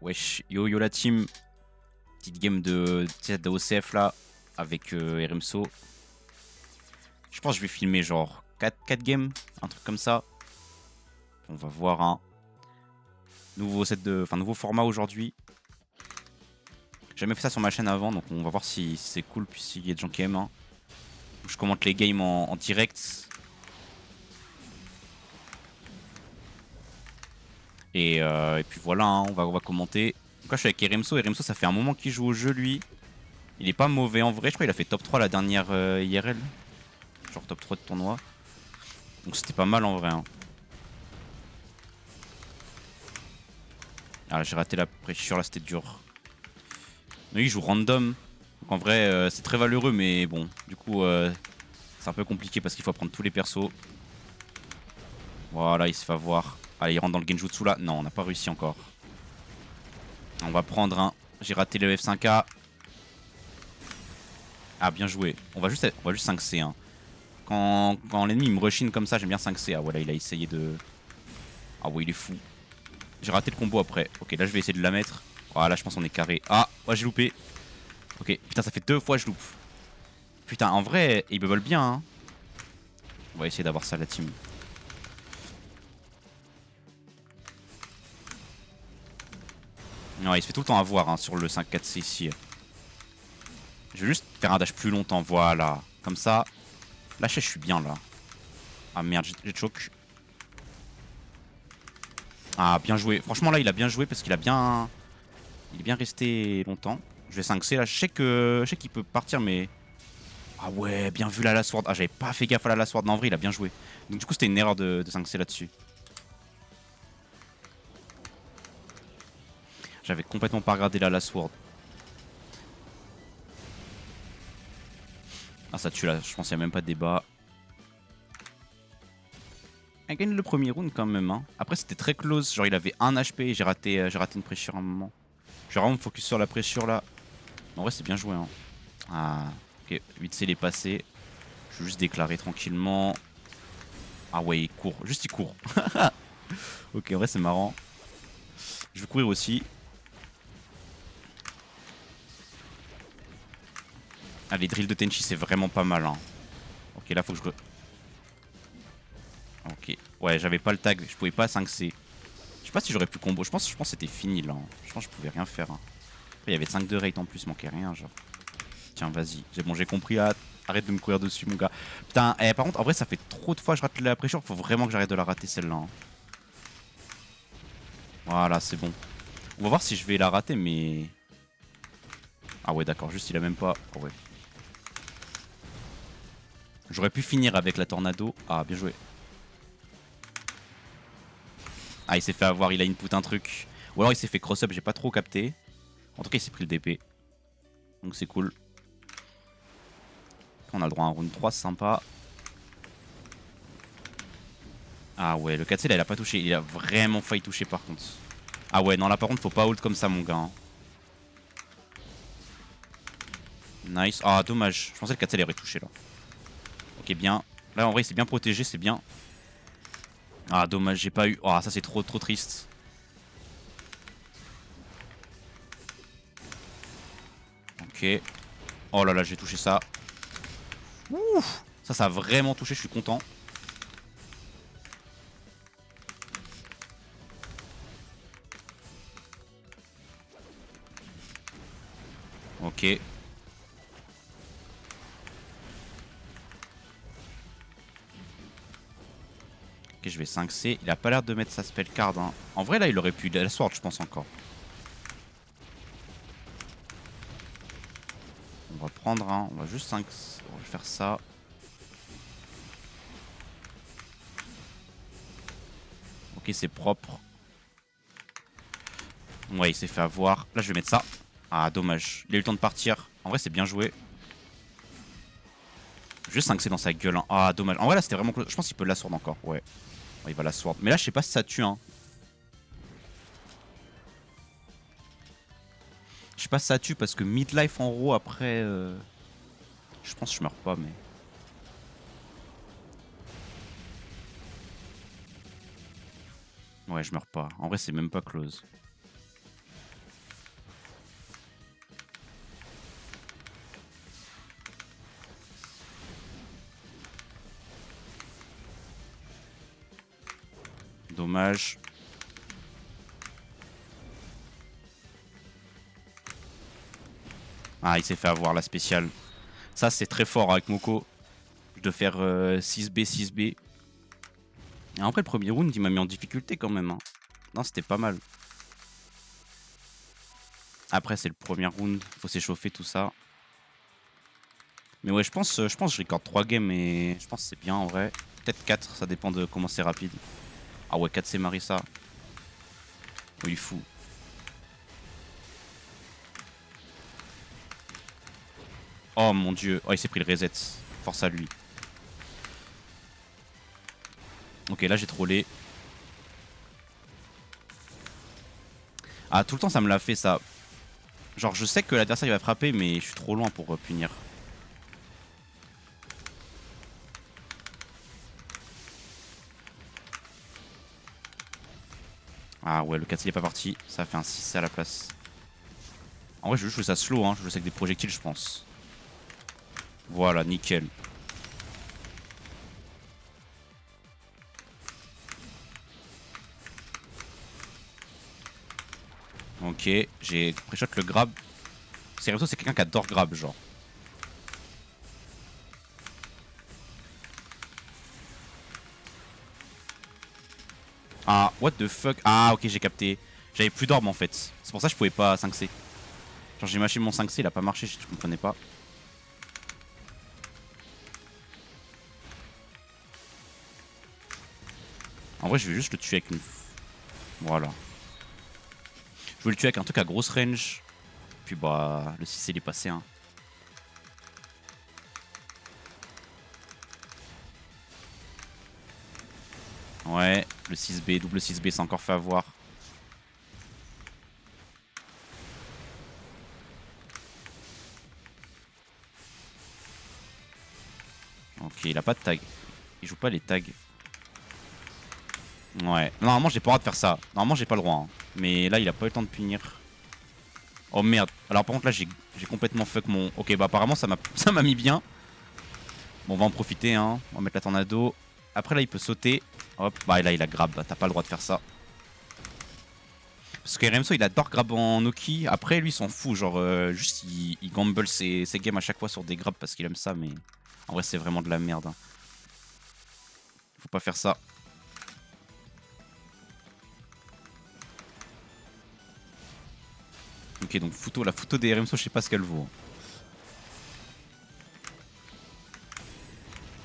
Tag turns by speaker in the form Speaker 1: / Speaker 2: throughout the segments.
Speaker 1: Wesh, yo la team. Petite game de OCF là, avec RMSO. Je pense que je vais filmer genre 4 games, un truc comme ça. On va voir un nouveau format aujourd'hui. J'ai jamais fait ça sur ma chaîne avant, donc on va voir si c'est cool, puis s'il y a des gens qui aiment. Hein. Je commente les games en direct. Et puis voilà, hein, on va commenter. Donc là, je suis avec RMSO. RMSO, ça fait un moment qu'il joue au jeu, lui. Il est pas mauvais en vrai. Je crois qu'il a fait top 3 la dernière IRL. Genre top 3 de tournoi. Donc c'était pas mal en vrai. Hein. Ah, j'ai raté la pressure, là c'était dur. Mais il joue random. Donc en vrai, c'est très valeureux, mais bon, du coup, c'est un peu compliqué parce qu'il faut apprendre tous les persos. Voilà, il se fait avoir. Allez, il rentre dans le Genjutsu là. Non, on n'a pas réussi encore. On va prendre un. J'ai raté le F5A. Ah, bien joué. On va juste 5C. Hein. Quand l'ennemi me rushine comme ça, j'aime bien 5C. Ah, voilà, il a essayé de. Ah, ouais, il est fou. J'ai raté le combo après. Ok, là, je vais essayer de la mettre. Voilà, je pense qu'on est carré. Ah, ouais, j'ai loupé. Ok, putain, ça fait 2 fois que je loupe. Putain, en vrai, il bubble bien. Hein. On va essayer d'avoir ça, la team. Non, il se fait tout le temps avoir hein, sur le 5-4C ici. Je vais juste faire un dash plus longtemps, voilà. Comme ça. Là, je suis bien, là. Ah merde, j'ai choke. Ah, bien joué. Franchement, là, il a bien joué parce qu'il a bien... Il est bien resté longtemps. Je vais 5C, là. Je sais qu'il peut partir, mais... Ah ouais, bien vu la last ward. Ah, j'avais pas fait gaffe à la last ward. Non, en vrai, il a bien joué. Donc du coup, c'était une erreur de 5C là-dessus. J'avais complètement pas regardé la last ward. Ah, ça tue là. Je pense qu'il n'y a même pas de débat. Il gagne le premier round quand même. Hein. Après, c'était très close. Genre, il avait 1 HP et j'ai raté une pressure à un moment. Je vais vraiment me focus sur la pressure là. En vrai, c'est bien joué. Hein. Ah, ok. 8C, il est passé. Je vais juste déclarer tranquillement. Ah ouais, il court. Juste, il court. Ok, en vrai, c'est marrant. Je vais courir aussi. Ah, les drills de Tenchi, c'est vraiment pas mal. Hein. Ok, là, faut que je... Ok. Ouais, j'avais pas le tag. Je pouvais pas 5C. Je sais pas si j'aurais pu combo. Je pense que c'était fini, là. Hein. Je pense que je pouvais rien faire. Hein. Après, il y avait 5 de rate en plus. Manquait rien, genre. Tiens, vas-y. C'est bon, j'ai compris. Ah, arrête de me courir dessus, mon gars. Putain, par contre, en vrai, ça fait trop de fois que je rate la pression. Faut vraiment que j'arrête de la rater, celle-là. Hein. Voilà, c'est bon. On va voir si je vais la rater, mais... Ah ouais, d'accord. Juste, il a même pas... Oh ouais. J'aurais pu finir avec la tornado. Ah, bien joué. Ah, il s'est fait avoir. Il a input un truc. Ou alors, il s'est fait cross-up. J'ai pas trop capté. En tout cas, il s'est pris le DP. Donc, c'est cool. On a le droit à un round 3, c'est sympa. Ah ouais, le 4C là, il a pas touché. Il a vraiment failli toucher par contre. Ah ouais, non, là par contre, faut pas ult comme ça, mon gars. Hein. Nice. Ah, dommage. Je pensais que le 4C il aurait touché là. Ok, bien. Là, en vrai, il s'est bien protégé, c'est bien. Ah, dommage, j'ai pas eu. Ah, ça, c'est trop triste. Ok. Oh là là, j'ai touché ça. Ouf. Ça a vraiment touché, je suis content. Ok. Ok, je vais 5C. Il a pas l'air de mettre sa spell card. Hein. En vrai, là, il aurait pu la sword, je pense encore. On va prendre un. On va juste 5. On va faire ça. Ok, c'est propre. Ouais, il s'est fait avoir. Là, je vais mettre ça. Ah, dommage. Il a eu le temps de partir. En vrai, c'est bien joué. Juste 5C dans sa gueule. Hein. Ah, dommage. En vrai, là, c'était vraiment close. Je pense qu'il peut la sword encore. Ouais. Ouais, il va la sword. Mais là, je sais pas si ça tue. Hein. Je sais pas si ça tue parce que midlife en haut après. Je pense que je meurs pas, mais. Ouais, je meurs pas. En vrai, c'est même pas close. Dommage. Ah, il s'est fait avoir la spéciale. Ça, c'est très fort avec Moko. De faire 6B, 6B. Et après, le premier round, il m'a mis en difficulté quand même. Hein. Non, c'était pas mal. Après, c'est le premier round. Faut s'échauffer, tout ça. Mais ouais, je pense que je record 3 games et je pense que c'est bien en vrai. Peut-être 4, ça dépend de comment c'est rapide. Ah ouais, 4 c'est Marissa. Oh, il est fou. Oh mon dieu. Oh, il s'est pris le reset. Force à lui. Ok, là j'ai trollé. Ah, tout le temps ça me l'a fait ça. Genre, je sais que l'adversaire il va frapper, mais je suis trop loin pour punir. Ah ouais, le 4 il est pas parti. Ça fait un 6 à la place. En vrai, je veux juste jouer ça slow, hein. Je joue ça avec des projectiles, je pense. Voilà, nickel. Ok, j'ai pré-shot le grab. Cerebto, c'est quelqu'un qui adore grab, genre. Ah, what the fuck. Ah, ok, j'ai capté. J'avais plus d'orbe en fait. C'est pour ça que je pouvais pas 5C. Genre, j'ai mâché mon 5C, il a pas marché, je comprenais pas. En vrai, je vais juste le tuer avec une. Voilà. Je voulais le tuer avec un truc à grosse range. Puis bah, le 6C il est passé, hein. Ouais, le 6B, double 6B, c'est encore fait avoir. Ok, il a pas de tag. Il joue pas les tags. Ouais. Normalement, j'ai pas le droit de faire ça. Normalement, j'ai pas le droit. Hein. Mais là, il a pas eu le temps de punir. Oh merde. Alors, par contre, là, j'ai complètement fuck mon. Ok, bah, apparemment, ça m'a mis bien. Bon, on va en profiter, hein. On va mettre la tornado. Après, là, il peut sauter. Hop. Bah, là, il a grab. Bah, t'as pas le droit de faire ça. Parce que RMSO, il adore grab en Noki. Après, lui, il s'en fout. Genre, juste, il gamble ses games à chaque fois sur des grabs parce qu'il aime ça. Mais en vrai, c'est vraiment de la merde. Hein. Faut pas faire ça. Ok, donc la photo des RMSO, je sais pas ce qu'elle vaut.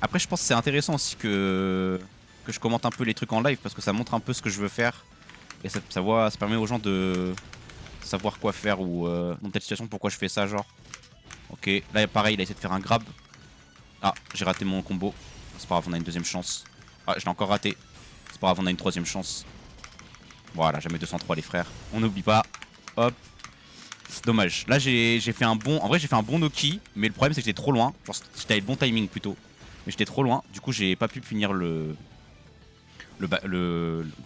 Speaker 1: Après, je pense que c'est intéressant aussi que je commente un peu les trucs en live parce que ça montre un peu ce que je veux faire. Et ça permet aux gens de savoir quoi faire ou dans telle situation pourquoi je fais ça, genre. Ok, là pareil, il a essayé de faire un grab. Ah, j'ai raté mon combo. C'est pas grave, on a une deuxième chance. Ah, je l'ai encore raté. C'est pas grave, on a une troisième chance. Voilà, jamais 203 les frères. On n'oublie pas. Hop. Dommage. Là, j'ai fait un bon. En vrai, j'ai fait un bon Noki, mais le problème, c'est que j'étais trop loin. Genre, j'étais le bon timing plutôt. Mais j'étais trop loin. Du coup, j'ai pas pu punir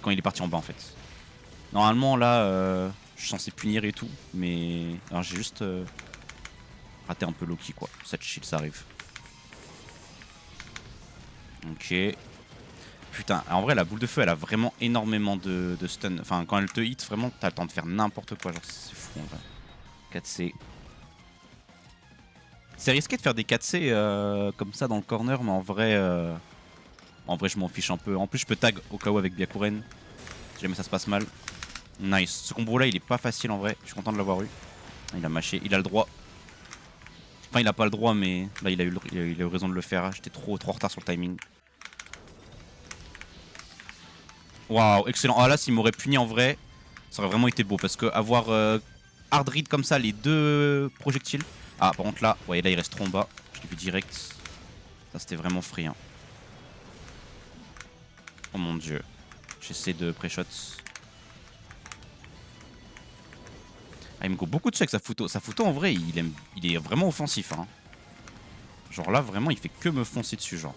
Speaker 1: quand il est parti en bas en fait. Normalement, là, je suis censé punir et tout. Mais. Alors, j'ai juste raté un peu Loki quoi. Cette shield, ça arrive. Ok. Putain, en vrai, la boule de feu, elle a vraiment énormément de stun. Enfin, quand elle te hit, vraiment, t'as le temps de faire n'importe quoi. Genre, c'est fou en vrai. 4C. C'est risqué de faire des 4C comme ça dans le corner, mais en vrai, je m'en fiche un peu. En plus, je peux tag au cas où avec Byakuren. Si jamais ça se passe mal. Nice. Ce combo là, il est pas facile en vrai. Je suis content de l'avoir eu. Il a mâché. Il a le droit. Enfin, il a pas le droit, mais là, il a eu raison de le faire. J'étais trop en retard sur le timing. Waouh, excellent. Ah là, s'il m'aurait puni en vrai, ça aurait vraiment été beau. Parce que avoir hard read comme ça, les deux projectiles. Ah, par contre là, ouais, là, il reste trop en bas. Je l'ai vu direct. Ça, c'était vraiment free. Hein. Oh mon dieu. J'essaie de pré-shot. Ah, il me go beaucoup dessus avec sa photo. Sa photo, en vrai, il est vraiment offensif. Hein. Genre là, vraiment, il fait que me foncer dessus, genre.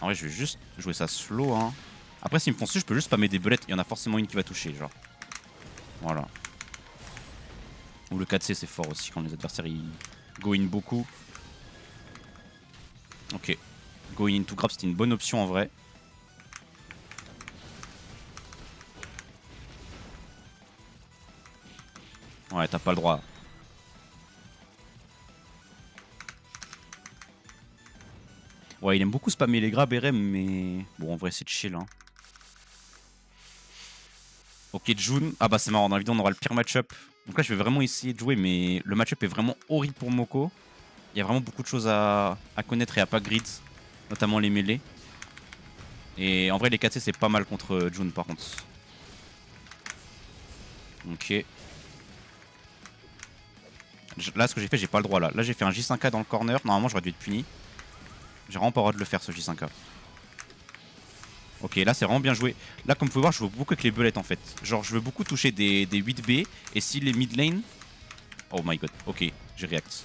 Speaker 1: En vrai, je vais juste jouer ça slow, hein. Après, s'il me fonce dessus, je peux juste spammer des belettes. Il y en a forcément une qui va toucher, genre. Voilà. Ou le 4C, c'est fort aussi quand les adversaires, ils go in beaucoup. Ok. Go in to grab, c'était une bonne option, en vrai. Ouais, t'as pas le droit. Ouais, il aime beaucoup spammer les grabs RM, mais bon, en vrai, c'est chill. Hein. Ok, June. Ah bah, c'est marrant, dans la vidéo, on aura le pire match-up. Donc là, je vais vraiment essayer de jouer, mais le match-up est vraiment horrible pour Moko. Il y a vraiment beaucoup de choses à connaître et à pas grid, notamment les mêlées. Et en vrai, les 4C, c'est pas mal contre June, par contre. Ok. Là, ce que j'ai fait, j'ai pas le droit, là. Là, j'ai fait un J5K dans le corner. Normalement, j'aurais dû être puni. J'ai vraiment pas le droit de le faire, ce J5K. Ok, là c'est vraiment bien joué. Là, comme vous pouvez voir, je joue beaucoup avec les belettes en fait. Genre, je veux beaucoup toucher des 8B. Et si les mid lane. Oh my god, ok, j'ai react.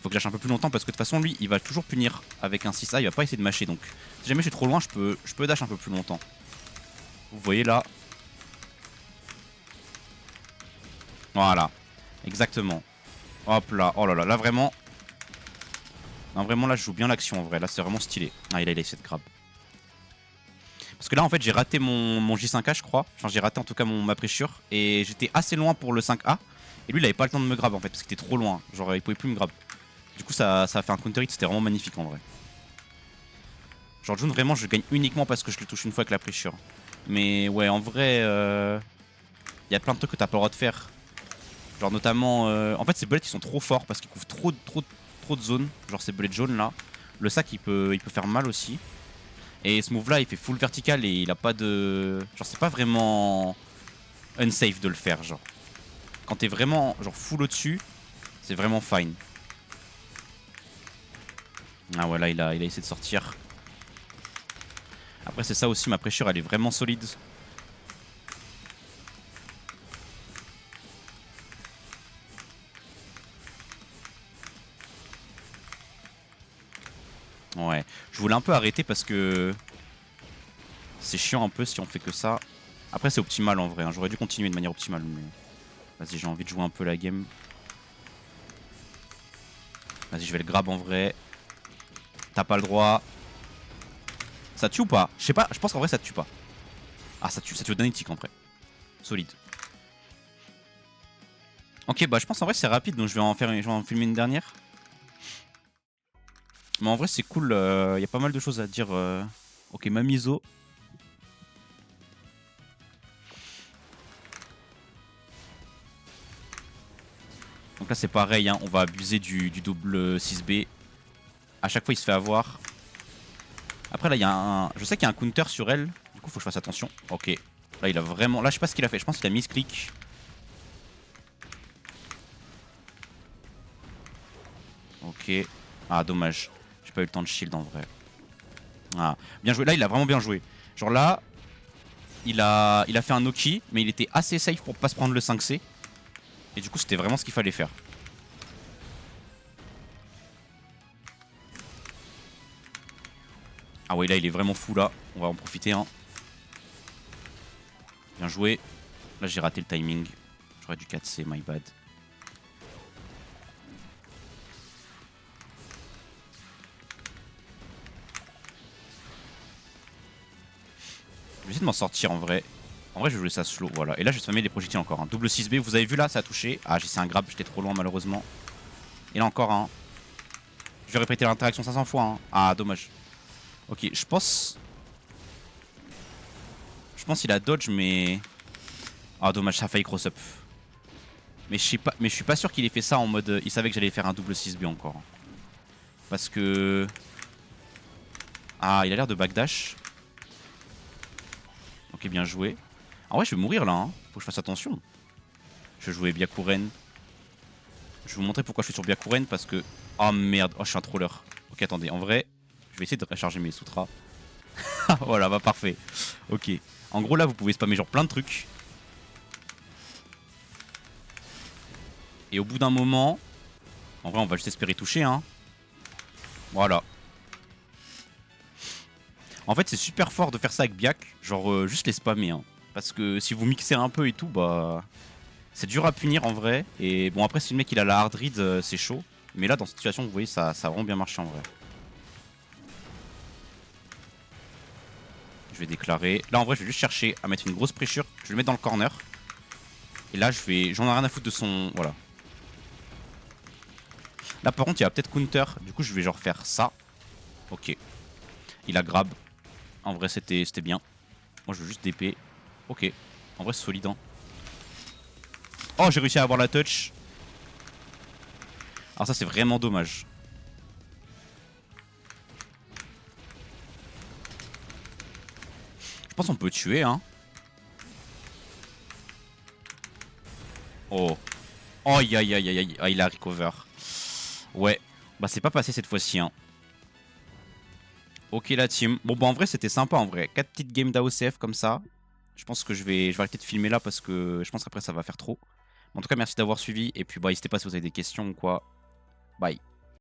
Speaker 1: Faut que je lâche un peu plus longtemps parce que de toute façon, lui, il va toujours punir avec un 6A. Il va pas essayer de mâcher. Donc, si jamais je suis trop loin, je peux dash un peu plus longtemps. Vous voyez là. Voilà, exactement. Hop là, oh là là, là vraiment. Non, vraiment là, je joue bien l'action en vrai. Là, c'est vraiment stylé. Ah, il a essayé de grab. Parce que là, en fait, j'ai raté mon J5A, je crois. Enfin, j'ai raté en tout cas ma pressure. Et j'étais assez loin pour le 5A. Et lui, il avait pas le temps de me grab en fait, parce qu'il était trop loin. Genre, il pouvait plus me grab. Du coup, ça a fait un counter hit. C'était vraiment magnifique en vrai. Genre, June, vraiment, je gagne uniquement parce que je le touche une fois avec la pressure. Mais ouais, en vrai, y a plein de trucs que t'as pas le droit de faire. Genre, notamment. En fait, ces bullets, ils sont trop forts parce qu'ils couvrent trop de zones. Genre, ces bullets jaunes là. Le sac, il peut faire mal aussi. Et ce move là il fait full vertical et il a pas de... Genre c'est pas vraiment unsafe de le faire genre. Quand t'es vraiment genre full au dessus, c'est vraiment fine. Ah ouais là il a essayé de sortir. Après c'est ça aussi, ma pressure elle est vraiment solide. Ouais, je voulais un peu arrêter parce que c'est chiant un peu si on fait que ça. Après c'est optimal en vrai, hein. J'aurais dû continuer de manière optimale mais... Vas-y j'ai envie de jouer un peu la game. Vas-y je vais le grab en vrai. T'as pas le droit. Ça tue ou pas? Je sais pas, je pense qu'en vrai ça tue pas. Ah ça tue au Dynamic en vrai. Solide. Ok bah je pense en vrai c'est rapide donc je vais en filmer une dernière. Mais en vrai c'est cool, y a pas mal de choses à dire. Ok Mamizo. Donc là c'est pareil hein, on va abuser du double 6B. À chaque fois il se fait avoir. Après là il y a un... Je sais qu'il y a un counter sur elle. Du coup faut que je fasse attention. Ok. Là il a vraiment... Là je sais pas ce qu'il a fait, je pense qu'il a mis ce clic. Ok. Ah dommage. J'ai pas eu le temps de shield en vrai. Ah, bien joué. Là il a vraiment bien joué. Genre là, il a fait un Noki, mais il était assez safe pour pas se prendre le 5C. Et du coup c'était vraiment ce qu'il fallait faire. Ah ouais là il est vraiment fou là. On va en profiter hein. Bien joué. Là j'ai raté le timing. J'aurais dû 4C, my bad. Je vais essayer de m'en sortir en vrai. En vrai je vais jouer ça slow, voilà. Et là je vais spammer les projectiles encore. Hein. Double 6B, vous avez vu là, ça a touché. Ah j'ai essayé un grab, j'étais trop loin malheureusement. Et là encore un. Je vais répéter l'interaction 500 fois. Hein. Ah dommage. Ok, je pense... Je pense qu'il a dodge mais... Ah dommage, ça a failli cross up. Mais je suis pas sûr qu'il ait fait ça en mode... Il savait que j'allais faire un double 6B encore. Parce que... Ah il a l'air de backdash. Ok bien joué. En vrai je vais mourir là, hein. Faut que je fasse attention. Je vais jouer Byakuren. Je vais vous montrer pourquoi je suis sur Byakuren parce que... Oh merde, oh je suis un troller. Ok attendez, en vrai, je vais essayer de recharger mes sutras. Voilà, bah parfait. Ok. En gros là vous pouvez spammer genre plein de trucs. Et au bout d'un moment... En vrai on va juste espérer toucher hein. Voilà. En fait c'est super fort de faire ça avec Byak. Genre juste les spammer hein. Parce que si vous mixez un peu et tout bah... C'est dur à punir en vrai. Et bon après si le mec il a la hard read c'est chaud. Mais là dans cette situation vous voyez ça a vraiment bien marché en vrai. Je vais déclarer. Là, en vrai, je vais juste chercher à mettre une grosse pressure. Je vais le mettre dans le corner. Et là, j'en ai rien à foutre de son... Voilà. Là, par contre, il y a peut-être counter. Du coup, je vais genre faire ça. Ok. Il a grab. En vrai, c'était bien. Moi, je veux juste DP. Ok. En vrai, c'est solide. Hein. Oh, j'ai réussi à avoir la touch. Alors ça, c'est vraiment dommage. Je pense qu'on peut tuer, hein. Oh. Oh, aïe, aïe, aïe, aïe. Ah, il a recover. Ouais. Bah, c'est pas passé cette fois-ci, hein. Ok, la team. Bon, bah, en vrai, c'était sympa, en vrai. 4 petites games d'AOCF comme ça. Je pense que je vais arrêter de filmer là parce que je pense qu'après, ça va faire trop. En tout cas, merci d'avoir suivi. Et puis, bah, n'hésitez pas si vous avez des questions ou quoi. Bye.